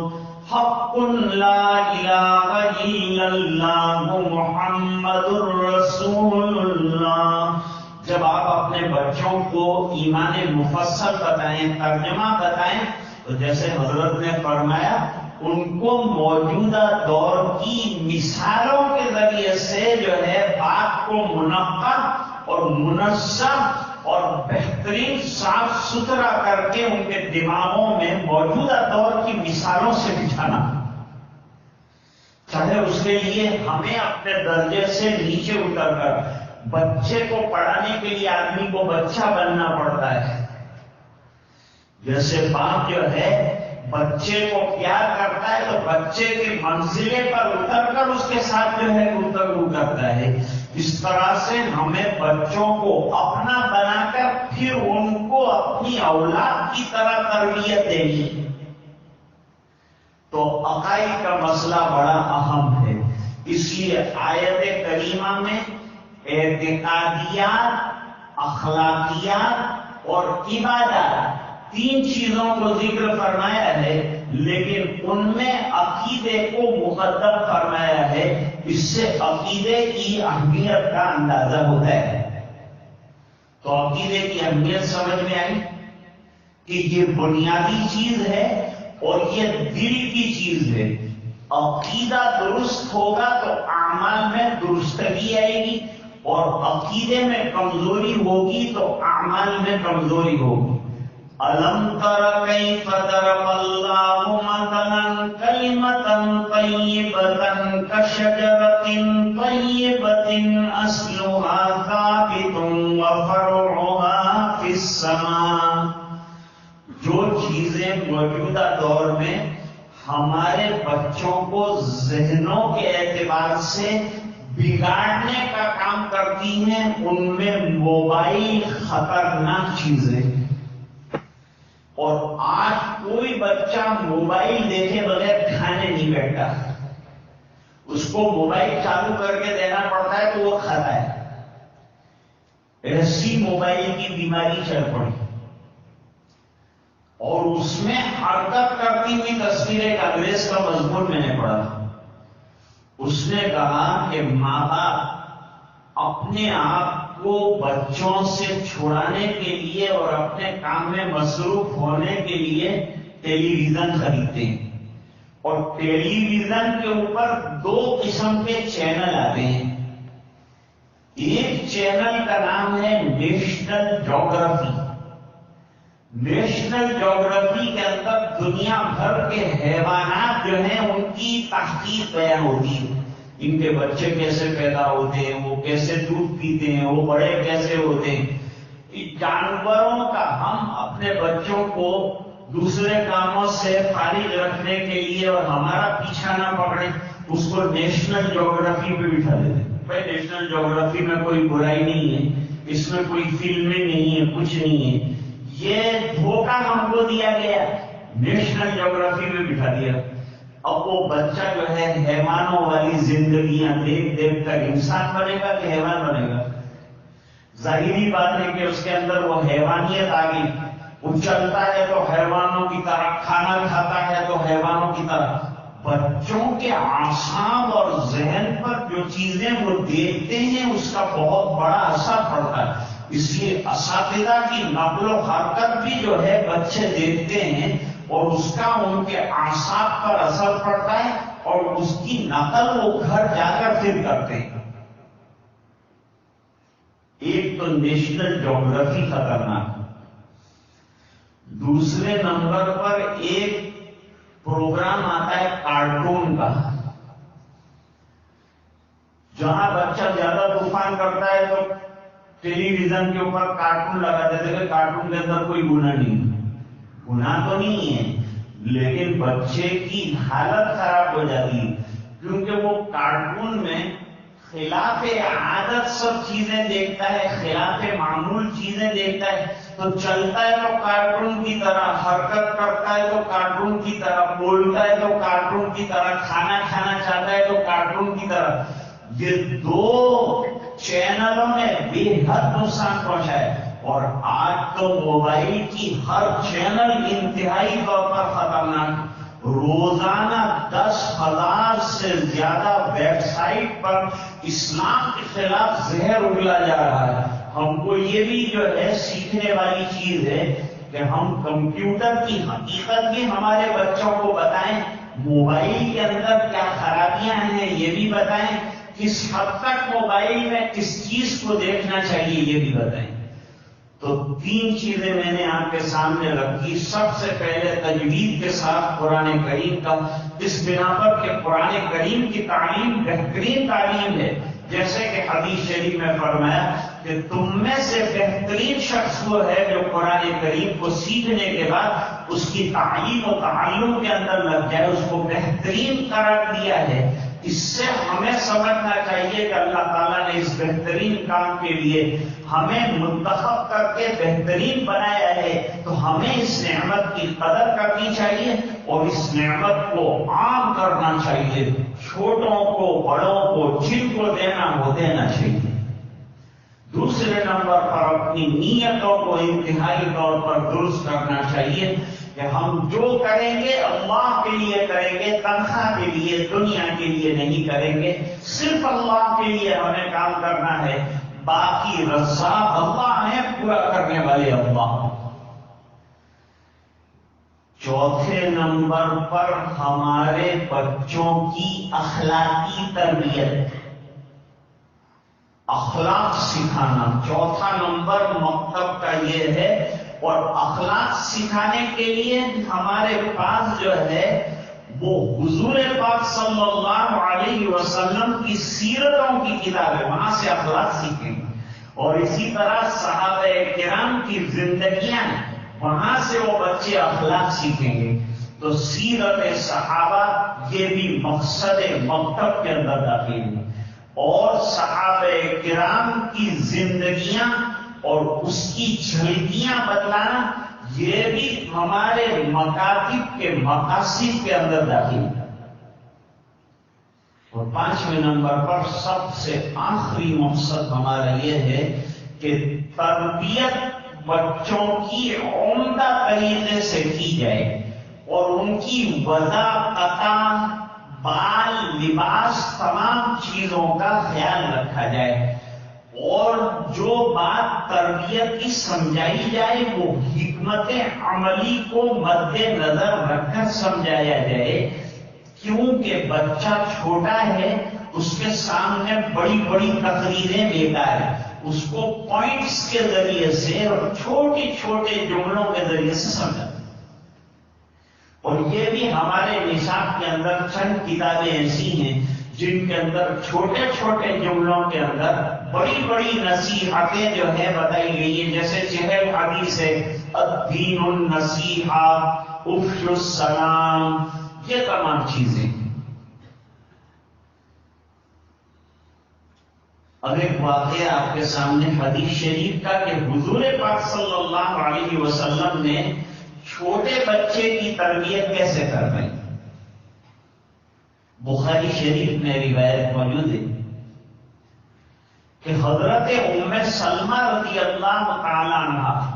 حق لا الہ الا اللہ محمد رسول اللہ۔ جب آپ اپنے بچوں کو ایمان مفصل بتائیں، ترجمہ بتائیں، تو جیسے حضرت نے فرمایا ان کو موجودہ دور کی مثالوں کے ذریعے سے جو ہے بات کو منقب اور منظم اور بہترین صاف ستھرا کر کے ان کے دماغوں میں موجودہ دور کی مثالوں سے بٹھانا، چاہے اس کے لیے ہمیں اپنے درجے سے نیچے اتر کر بچے کو پڑھانے کے لیے آدمی کو بچہ بننا پڑتا ہے۔ جیسے باپ جو ہے بچے کو پیار کرتا ہے تو بچے کے منزلے پر اتر کر اس کے ساتھ جو ہے گفتگو کرتا ہے، اس طرح سے ہمیں بچوں کو اپنا بنا کر پھر ان کو اپنی اولاد کی طرح تربیت دینی۔ تو عقائد کا مسئلہ بڑا اہم ہے، اس لیے آیت کریمہ میں اعتقادیات، اخلاقیات اور عبادات 3 چیزوں کو ذکر فرمایا ہے، لیکن ان میں عقیدے کو مقدم فرمایا ہے۔ اس سے عقیدے کی اہمیت کا اندازہ ہوتا ہے۔ تو عقیدے کی اہمیت سمجھ میں آئی کہ یہ بنیادی چیز ہے اور یہ دل کی چیز ہے۔ عقیدہ درست ہوگا تو اعمال میں درستگی آئے گی، اور عقیدے میں کمزوری ہوگی تو اعمال میں کمزوری ہوگی۔ ألم تر كيف ضرب الله مثلا كلمة طيبة كشجرة طيبة أصلها ثابت وفرعها في السماء. جو چیزیں موجودہ دور میں ہمارے بچوں کو ذہنوں کے اعتبار سے بگاڑنے کا کام کرتی ہیں، ان میں موبائل خطرناک چیزیں. اور آج کوئی بچہ موبائل دیکھے بغیر کھانے نہیں بیٹھتا. اس کو موبائل چالو کر کے دینا پڑتا ہے تو وہ کھاتا ہے. ایسی موبائل کی بیماری چل پڑی. اور اس میں حرکت کرتی ہوئی تصویر ایک انگریز کا مضمون میں نے پڑھا. اس نے کہا کہ ماں باپ اپنے آپ کو بچوں سے چھڑانے کے لیے اور اپنے کام میں مصروف ہونے کے لیے ٹیلی ویژن خریدتے ہیں. اور ٹیلی ویژن کے اوپر 2 قسم کے چینل آتے ہیں. ایک چینل کا نام ہے نیشنل جیوگرافی. نیشنل جیوگرافی کے اندر دنیا بھر کے حیوانات جو ہیں ان کی تحقیق بیان ہوتی ہے. ان کے بچے کیسے پیدا ہوتے ہیں، وہ کیسے دودھ پیتے ہیں، وہ بڑے کیسے ہوتے ہیں. جانوروں کا ہم اپنے بچوں کو دوسرے کاموں سے فارغ رکھنے کے لیے اور ہمارا پیچھا نہ پکڑے، اس کو نیشنل جیوگرافی پہ بٹھا دیتے ہیں. بھائی نیشنل جیوگرافی میں کوئی برائی نہیں ہے، اس میں کوئی فلمیں نہیں ہے، کچھ نہیں ہے. یہ دھوکہ ہم کو دیا گیا، نیشنل جیوگرافی میں بٹھا دیا. اب وہ بچہ جو ہے حیوانوں والی زندگیاں دیکھ دیکھ کر انسان بنے گا کہ حیوان بنے گا؟ ظاہری بات ہے کہ اس کے اندر وہ حیوانیت آ گئی. وہ چلتا ہے تو حیوانوں کی طرح، کھانا کھاتا ہے تو حیوانوں کی طرح. بچوں کے اعصاب اور ذہن پر جو چیزیں وہ دیکھتے ہیں اس کا بہت بڑا اثر پڑتا ہے. اس لیے اساتذہ کی نقل و حرکت بھی جو ہے بچے دیکھتے ہیں اور اس کا ان کے اعصاب پر اثر پڑتا ہے اور اس کی نقل وہ گھر جا کر پھر کرتے ہیں. ایک تو نیشنل جیوگرافی خطرناک. دوسرے نمبر پر ایک پروگرام آتا ہے کارٹون کا. جہاں بچہ زیادہ طوفان کرتا ہے تو ٹیلی ویژن کے اوپر کارٹون لگا دیتے کہ کارٹون کے اندر کوئی گناہ نہیں. گناہ تو نہیں ہے لیکن بچے کی حالت خراب ہو جاتی ہے کیونکہ وہ کارٹون میں خلاف عادت سب چیزیں دیکھتا ہے، خلاف معمول چیزیں دیکھتا ہے. تو چلتا ہے تو کارٹون کی طرح، حرکت کرتا ہے تو کارٹون کی طرح، بولتا ہے تو کارٹون کی طرح، کھانا کھانا چاہتا ہے تو کارٹون کی طرح. یہ 2 چینلوں نے بے حد نقصان پہنچا ہے. اور آج تو موبائل کی ہر چینل انتہائی طور پر خطرناک. روزانہ 10,000 سے زیادہ ویب سائٹ پر اسلام کے خلاف زہر اگلا جا رہا ہے. ہم کو یہ بھی جو ہے سیکھنے والی چیز ہے کہ ہم کمپیوٹر کی حقیقت بھی ہمارے بچوں کو بتائیں، موبائل کے اندر کیا خرابیاں ہیں یہ بھی بتائیں، کس حد تک موبائل میں کس چیز کو دیکھنا چاہیے یہ بھی بتائیں. تو 3 چیزیں میں نے آپ کے سامنے رکھی. سب سے پہلے تجوید کے ساتھ قرآن کریم کا، اس بنا پر کہ قرآن کریم کی تعلیم بہترین تعلیم ہے. جیسے کہ حدیث شریف میں فرمایا کہ تم میں سے بہترین شخص وہ ہے جو قرآن کریم کو سیکھنے کے بعد اس کی تعلیم و تعلم کے اندر لگ جائے، اس کو بہترین قرار دیا ہے. اس سے ہمیں سمجھنا چاہیے کہ اللہ تعالیٰ نے اس بہترین کام کے لیے ہمیں منتخب کر کے بہترین بنایا ہے. تو ہمیں اس نعمت کی قدر کرنی چاہیے اور اس نعمت کو عام کرنا چاہیے. چھوٹوں کو، بڑوں کو، جن کو دینا وہ دینا چاہیے. دوسرے نمبر پر اپنی نیتوں کو انتہائی طور پر درست کرنا چاہیے کہ ہم جو کریں گے اللہ کے لیے کریں گے، تنخواہ کے لیے، دنیا کے لیے نہیں کریں گے. صرف اللہ کے لیے ہمیں کام کرنا ہے. باقی رزاق اللہ ہے، پورا کرنے والے اللہ. چوتھے نمبر پر ہمارے بچوں کی اخلاقی تربیت، اخلاق سکھانا. چوتھا نمبر مکتب کا یہ ہے اور اخلاق سکھانے کے لیے ہمارے پاس جو ہے وہ حضور پاک صلی اللہ علیہ وسلم کی سیرتوں کی کتاب ہے، وہاں سے اخلاق سیکھیں گے. اور اسی طرح صحابہ کرام کی زندگیاں، وہاں سے وہ بچے اخلاق سیکھیں گے. تو سیرت صحابہ یہ بھی مقصد مکتب کے اندر داخل ہے، اور صحابہ کرام کی زندگیاں اور اس کی جھلکیاں بتلانا یہ بھی ہمارے مکاتب کے مقاصد کے اندر داخل ہے. اور 5ویں نمبر پر سب سے آخری مقصد ہمارا یہ ہے کہ تربیت بچوں کی عمدہ طریقے سے کی جائے اور ان کی وضاحت، بال، لباس، تمام چیزوں کا خیال رکھا جائے، اور جو بات تربیت کی سمجھائی جائے وہ حکمت عملی کو مد نظر رکھ کر سمجھایا جائے. کیونکہ بچہ چھوٹا ہے، اس کے سامنے بڑی بڑی تقریریں بیکار ہیں، اس کو پوائنٹس کے ذریعے سے اور چھوٹے چھوٹے جملوں کے ذریعے سے سمجھا. اور یہ بھی ہمارے نصاب کے اندر چند کتابیں ایسی ہیں جن کے اندر چھوٹے چھوٹے جملوں کے اندر بڑی بڑی نصیحتیں جو ہے بتائی گئی ہیں. جیسے چہل حدیث ہے الدین النصیحہ، افشوا السلام، یہ تمام چیزیں. اب ایک واقعہ آپ کے سامنے حدیث شریف کا کہ حضور پاک صلی اللہ علیہ وسلم نے چھوٹے بچے کی تربیت کیسے کروائی. بخاری شریف میں روایت موجود ہے کہ حضرت ام سلمہ رضی اللہ تعالی عنہ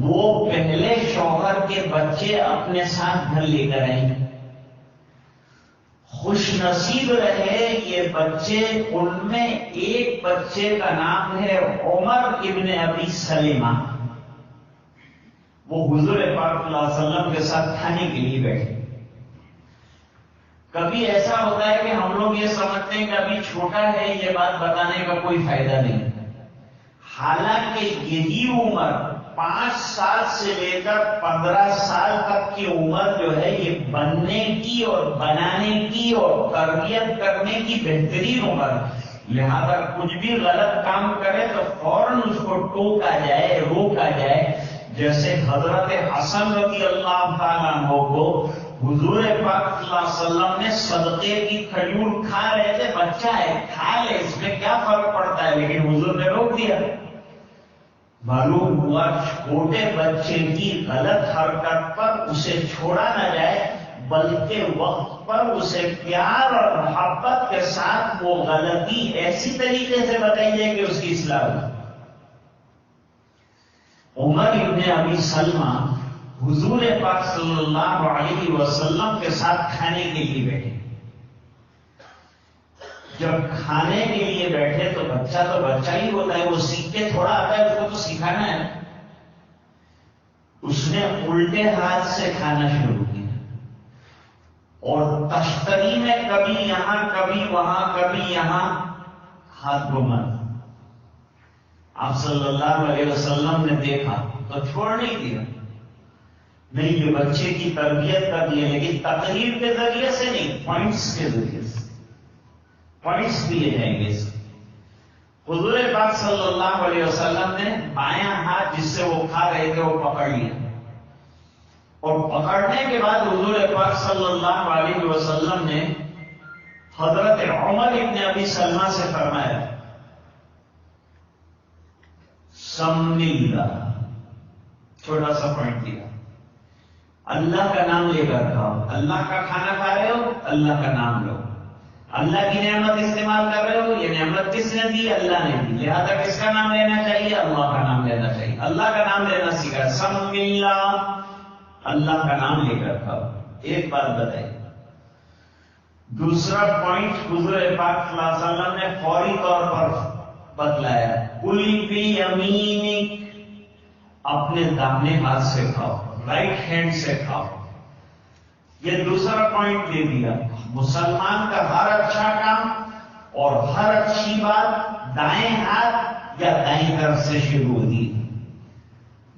وہ پہلے شوہر کے بچے اپنے ساتھ گھر لے کر آئیں. خوش نصیب رہے یہ بچے، ان میں ایک بچے کا نام ہے عمر ابن ابی سلمہ. وہ حضور پاک صلی اللہ علیہ وسلم کے ساتھ کھانے کے لیے بیٹھے. کبھی ایسا ہوتا ہے کہ ہم لوگ یہ سمجھتے ہیں کہ ابھی چھوٹا ہے، یہ بات بتانے کا کوئی فائدہ نہیں. حالانکہ یہی عمر 5 سال سے لے کر 15 سال تک کی عمر جو ہے یہ بننے کی اور بنانے کی اور تربیت کرنے کی بہترین عمر. لہذا کچھ بھی غلط کام کرے تو فوراً اس کو ٹوکا جائے، روکا جائے. جیسے حضرت حسن رضی اللہ تعالیٰ عنہ کو حضور پاک صلی اللہ علیہ وسلم نے صدقے کی کھجور کھا رہے تھے، بچہ ہے کھا لے، اس میں کیا فرق پڑتا ہے، لیکن حضور نے روک دیا. معلوم ہوا چھوٹے بچے کی غلط حرکت پر اسے چھوڑا نہ جائے، بلکہ وقت پر اسے پیار اور محبت کے ساتھ وہ غلطی ایسی طریقے سے بتائی جائے کہ اس کی اصلاح ہو. عمر ابن ابی سلمہ حضور پاک صلی اللہ علیہ وسلم کے ساتھ کھانے کے لیے بیٹھے. جب کھانے کے لیے بیٹھے تو بچہ ہی ہوتا ہے، وہ سیکھ کے تھوڑا آتا ہے، اس کو تو سکھانا ہے. اس نے الٹے ہاتھ سے کھانا شروع کیا اور تشتری میں کبھی یہاں کبھی وہاں کبھی یہاں ہاتھ گھما. آپ صلی اللہ علیہ وسلم نے دیکھا تو چھوڑ نہیں دیا. نہیں، یہ بچے کی تربیت کر دی ہے، لیکن تقریر کے ذریعے سے نہیں، پوائنٹس کے ذریعے سے پوائنٹس دیے جائیں گے. حضور پاک صلی اللہ علیہ وسلم نے بایاں ہاتھ جس سے وہ کھا رہے تھے وہ پکڑ لیا، اور پکڑنے کے بعد حضور پاک صلی اللہ علیہ وسلم نے حضرت عمر ابن ابی سلمہ سے فرمایا سم اللہ، چھوٹا سا پوائنٹ دیا، اللہ کا نام لے کر کھاؤ. اللہ کا کھانا کھا رہے ہو، اللہ کا نام لو. اللہ کی نعمت استعمال کر رہے ہو، یہ نعمت کس نے دی؟ اللہ نے دی. لہذا کس کا نام لینا چاہیے؟ اللہ کا نام لینا چاہیے. اللہ کا نام لینا سیکھا، سم اللہ، اللہ کا نام لے کر کھاؤ. ایک بات بتائیے. دوسرا پوائنٹ حضور پاک صلی اللہ علیہ وسلم نے فوری طور پر بتلایا، کل بھی یمینک، اپنے داہنے ہاتھ سے کھاؤ، رائٹ ہینڈ سے کھاؤ. یہ دوسرا پوائنٹ دے دیا. مسلمان کا ہر اچھا کام اور ہر اچھی بات دائیں ہاتھ یا دائیں طرف سے شروع ہوتی ہے.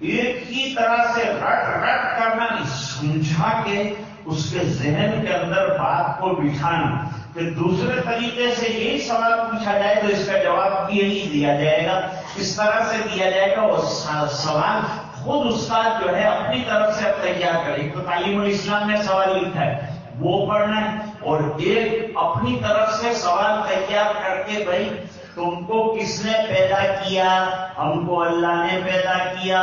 ایک ہی طرح سے رٹ رٹ کرنا نہیں، سمجھا کے اس کے ذہن کے اندر بات کو بٹھانا کہ دوسرے طریقے سے یہی سوال پوچھا جائے تو اس کا جواب بھی یہی دیا جائے گا، اس طرح سے دیا جائے گا۔ وہ سوال خود استاد جو ہے اپنی طرف سے اب تیار کرے، تو تعلیم الاسلام میں سوال لکھا ہے وہ پڑھنا ہے، اور ایک اپنی طرف سے سوال تیار کر کے بھائی تم کو کس نے پیدا کیا؟ ہم کو اللہ نے پیدا کیا،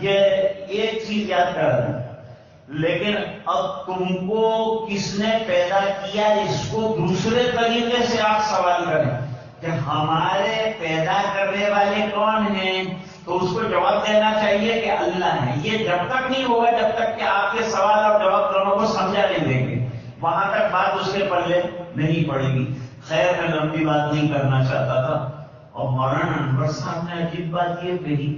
یہ ایک چیز یاد کرنا۔ لیکن اب تم کو کس نے پیدا کیا اس کو دوسرے طریقے سے آپ سوال کریں کہ ہمارے پیدا کرنے والے کون ہیں، تو اس کو جواب دینا چاہیے کہ اللہ ہے۔ یہ جب تک نہیں ہوگا جب تک کہ آپ کے سوال اور جواب دونوں کو سمجھا نہیں دیں گے، وہاں تک بات اس کے پلے نہیں پڑے گی۔ خیر، میں لمبی بات نہیں کرنا چاہتا تھا، اور مولانا انور صاحب نے عجیب بات یہ کہی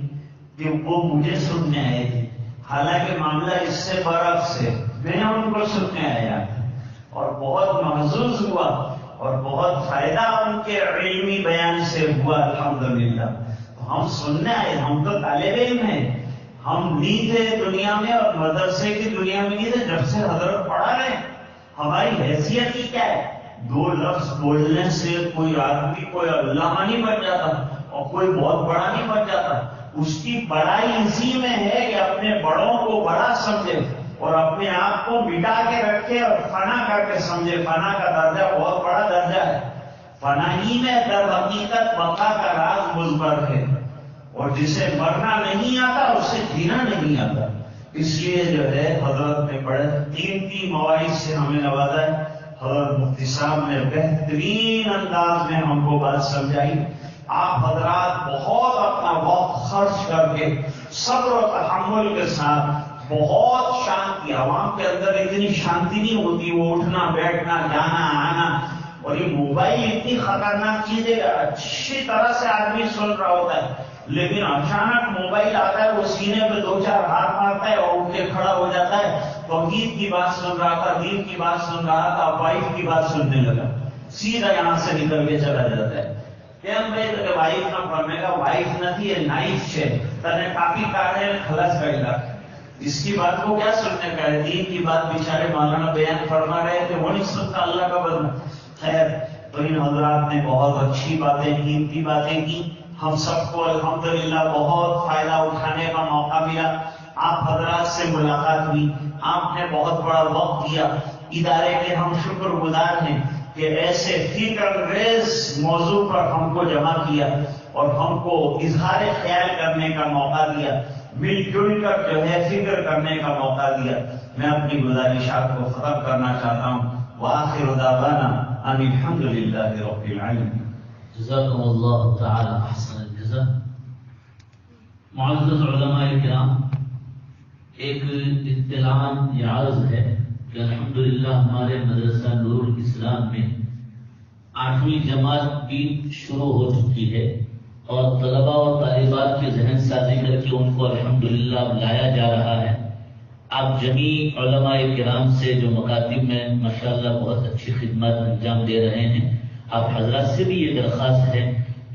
کہ وہ مجھے سننے آئے تھے، حالانکہ معاملہ اس سے برعکس ہے، میں ان کو سننے آیا اور بہت محظوظ ہوا اور بہت فائدہ ان کے علمی بیان سے ہوا الحمدللہ۔ ہم سننے آئے، ہم تو طالب علم ہیں، ہم نہیں تھے دنیا میں اور مدرسے کی دنیا میں نہیں تھے جب سے حضرت پڑھا رہے۔ ہماری حیثیت ہی کیا ہے؟ دو لفظ بولنے سے کوئی آدمی کوئی علامہ نہیں بن جاتا اور کوئی بہت بڑا نہیں بن جاتا۔ اس کی بڑائی اسی میں ہے کہ اپنے بڑوں کو بڑا سمجھے اور اپنے آپ کو مٹا کے رکھے اور فنا کر کے سمجھے۔ فنا کا درجہ بہت بڑا درجہ ہے، فنائی میں در حقیقت بقا کا راز مضمر ہے، اور جسے مرنا نہیں آتا اسے جینا نہیں آتا۔ اس لیے جو ہے حضرت نے بڑے قیمتی مواعظ سے ہمیں نوازا ہے۔ حضرت مفتی صاحب نے بہترین انداز میں ہم کو بات سمجھائی۔ آپ حضرات بہت اپنا وقت خرچ کر کے صبر و تحمل کے ساتھ بہت شانتی، عوام کے اندر اتنی شانتی نہیں ہوتی، وہ اٹھنا بیٹھنا جانا آنا، اور یہ موبائل اتنی خطرناک چیز ہے، اچھی طرح سے آدمی سن رہا ہوتا ہے لیکن اچانک موبائل آتا ہے، وہ سینے پہ دو چار ہاتھ مارتا ہے اور اٹھ کے کھڑا ہو جاتا ہے۔ توحید کی بات سن رہا تھا، دین کی بات سن رہا تھا، وائف کی بات سننے لگا، سیدھا یہاں سے نکل کے چلا جاتا ہے۔ وائف نہ پڑھنے کا، وائف نہ تھی نائف ہے، تنے کافی کارے خلاص کر لا، اس کی بات کو کیا سننے کا ہے؟ دین کی بات بیچارے مولانا بیان فرما رہے تھے، وہ نہیں سنتا اللہ کا بندہ۔ خیر، تو ان حضرات نے بہت اچھی باتیں، قیمتی باتیں کی، ہم سب کو الحمدللہ بہت فائدہ اٹھانے کا موقع ملا۔ آپ حضرات سے ملاقات ہوئی، آپ نے بہت بڑا وقت دیا، ادارے کے ہم شکر گزار ہیں کہ ایسے فکر انگیز موضوع پر ہم کو جمع کیا اور ہم کو اظہار خیال کرنے کا موقع دیا، مل جل کر جو ہے فکر کرنے کا موقع دیا۔ میں اپنی گزارشات کو ختم کرنا چاہتا ہوں۔ وآخر دعوانا ان الحمدللہ رب العالمین۔ جزاکم اللہ تعالی احسن الجزاء۔ معزز علماء کرام، ایک اطلاع یہ عرض ہے کہ الحمدللہ ہمارے مدرسہ نور الاسلام میں 8ویں جماعت بھی شروع ہو چکی ہے، اور طلباء اور طالبات کی ذہن سازی کر کے ان کو الحمدللہ لایا جا رہا ہے۔ آپ جمیع علماء کرام سے جو مکاتب میں ماشاءاللہ بہت اچھی خدمات انجام دے رہے ہیں، آپ حضرات سے بھی یہ درخواست ہے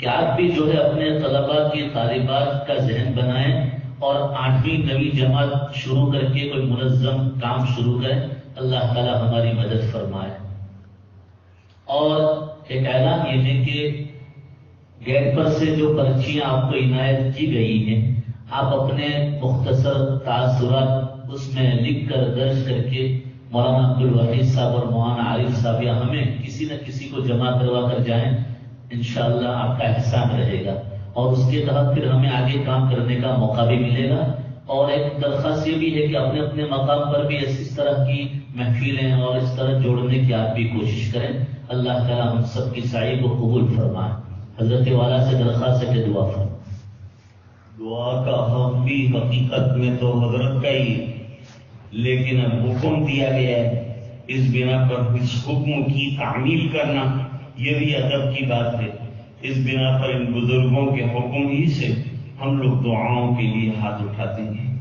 کہ آپ بھی جو ہے اپنے طلباء کی طالبات کا ذہن بنائیں اور 8ویں 9ویں جماعت شروع کر کے کوئی منظم کام شروع کریں۔ اللہ تعالی ہماری مدد فرمائے۔ اور ایک اعلان یہ ہے کہ گیٹ پر سے جو پرچیاں آپ کو عنایت کی گئی ہیں، آپ اپنے مختصر تاثرات اس میں لکھ کر درج کر کے مولانا عبدالوحید صاحب اور مولانا عارف صاحب یا ہمیں کسی نہ کسی کو جمع کروا کر جائیں، انشاءاللہ آپ کا احسان رہے گا، اور اس کے تحت پھر ہمیں آگے کام کرنے کا موقع بھی ملے گا۔ اور ایک درخواست یہ بھی ہے کہ اپنے اپنے مقام پر بھی اس طرح کی محفلیں اور اس طرح جوڑنے کی آپ بھی کوشش کریں۔ اللہ تعالیٰ ہم سب کی سعی کو قبول فرمائے۔ حضرت والا سے درخواست ہے کہ دعا فرمائے۔ دعا کا حق بھی حقیقت میں تو حضرت کا ہی ہے، لیکن اب حکم دیا گیا ہے، اس بنا پر اس حکم کی تعمیل کرنا یہ بھی ادب کی بات ہے۔ اس بنا پر ان بزرگوں کے حکم ہی سے ہم لوگ دعاؤں کے لیے ہاتھ اٹھاتے ہیں۔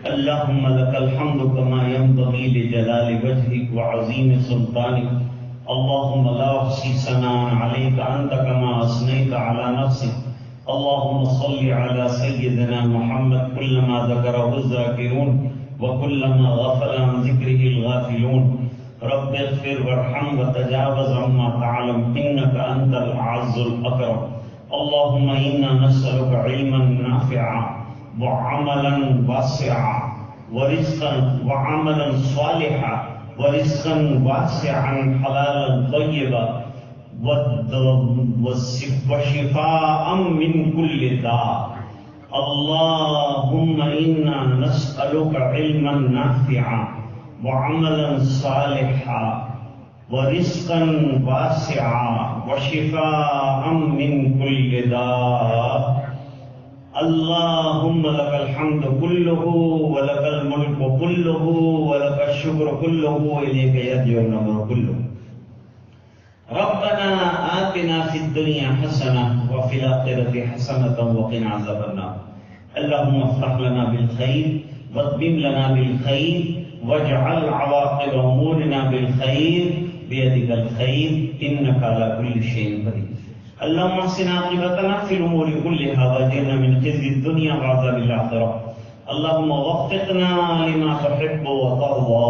اللہم لک الحمد کما ینبغی لجلال وجہک وعظیم سلطانک، اللہم لا احصی ثناء علیک انت کما اثنیت علی نفسک، اللهم صل على سيدنا محمد كلما ذكره الذاكرون وكلما غفل عن ذكره الغافلون. رب اغفر وارحم وتجاوز عما تعلم إنك أنت الأعز الأكرم. اللهم إنا نسألك علما نافعا وعملا واسعا ورزقا وعملا صالحا ورزقا واسعا حلالا طيبا وشفاء من كل داء. اللهم إنا نسألك علما نافعا وعملا صالحا ورزقا واسعا وشفاء من كل داء. اللهم لك الحمد كله ولك الملك كله ولك الشكر كله وإليك يرجع الأمر كله. ربنا آتنا في الدنيا حسنة وفي الآخرة حسنة وقنا عذاب النار. اللهم افتح لنا بالخير واضمم لنا بالخير واجعل عواقب أمورنا بالخير بيدك الخير إنك على كل شيء قدير. اللهم احسن عاقبتنا في الأمور كلها واجرنا من خزي الدنيا وعذاب الآخرة. اللهم وفقنا لما تحب وترضى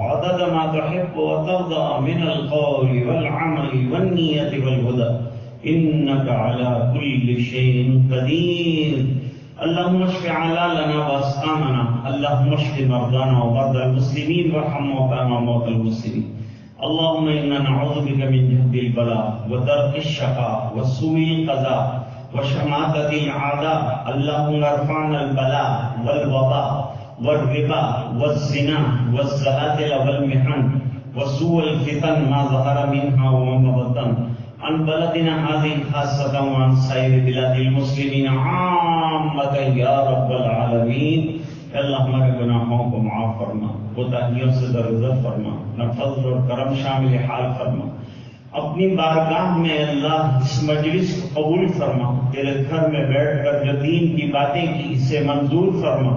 عدد ما تحب وترضى من القول والعمل والنية والهدى إنك على كل شيء قدير. اللهم اشف علالنا واسقامنا. اللهم اشف مرضانا ومرضى المسلمين وارحم موتانا وموتى المسلمين. اللهم إنا نعوذ بك من جهد البلاء ودرك الشقاء وسوء القضاء وشماتة الأعداء. اللهم ارفعنا البلاء والوباء والربا والزنا والزلازل والمحن وسوء الفتن ما ظهر منها وما بطن عن بلدنا هذه خاصة وعن سائر بلاد المسلمين عامة يا رب العالمین. اللہ ہمارے گناہوں کو معاف فرما، کوتاہیوں سے درگزر فرما، اپنا فضل اور کرم شامل حال فرما. اپنی بارگاہ میں اللہ اس مجلس کو قبول فرما. تیرے گھر میں بیٹھ کر جو دین کی باتیں کی اسے منظور فرما.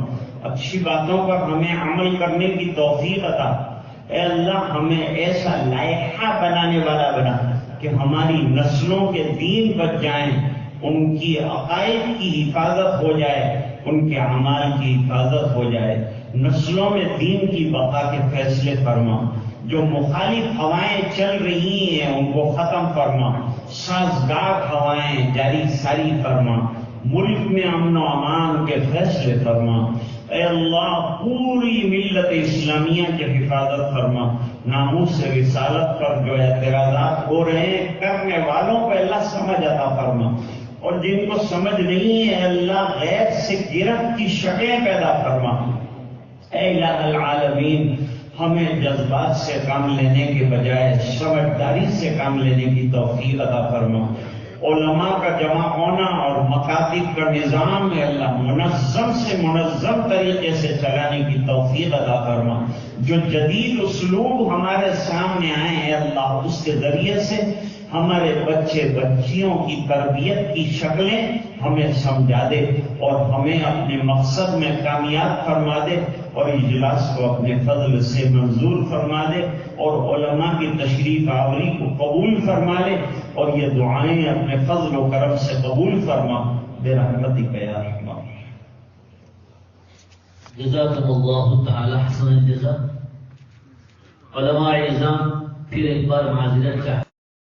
اچھی باتوں پر ہمیں عمل کرنے کی توفیق عطا. اے اللہ ہمیں ایسا لائحہ بنانے والا بنا کہ ہماری نسلوں کے دین بچ جائیں، ان کی عقائد کی حفاظت ہو جائے، ان کے اعمال کی حفاظت ہو جائے. نسلوں میں دین کی بقا کے فیصلے فرما. جو مخالف ہوائیں چل رہی ہیں ان کو ختم فرما. سازگار ہوائیں جاری ساری فرما. ملک میں امن و امان کے فیصلے فرما. اے اللہ پوری ملت اسلامیہ کی حفاظت فرما. ناموس رسالت پر جو اعتراضات ہو رہے ہیں کرنے والوں کو اللہ سمجھ عطا فرما، اور جن کو سمجھ نہیں ہے اللہ غیر سے گرفت کی شکلیں پیدا فرما. اے الہ العالمین ہمیں جذبات سے کام لینے کے بجائے سمجھداری سے کام لینے کی توفیق عطا فرما. علماء کا جمع ہونا اور مکاتب کا نظام ہے اللہ منظم سے منظم طریقے سے چلانے کی توفیق عطا فرما. جو جدید اسلوب ہمارے سامنے آئے ہیں اللہ اس کے ذریعے سے ہمارے بچے بچیوں کی تربیت کی شکلیں ہمیں سمجھا دے اور ہمیں اپنے مقصد میں کامیاب فرما دے، اور اجلاس کو اپنے فضل سے منظور فرما دے، اور علماء کی تشریف آوری کو قبول فرما لے، اور یہ دعائیں اپنے فضل و کرم سے قبول فرما برحمتک یا رحمان. جزاکم اللہ تعالی حسن الجزا. علماء اعظام پھر ایک بار معذرت چاہتے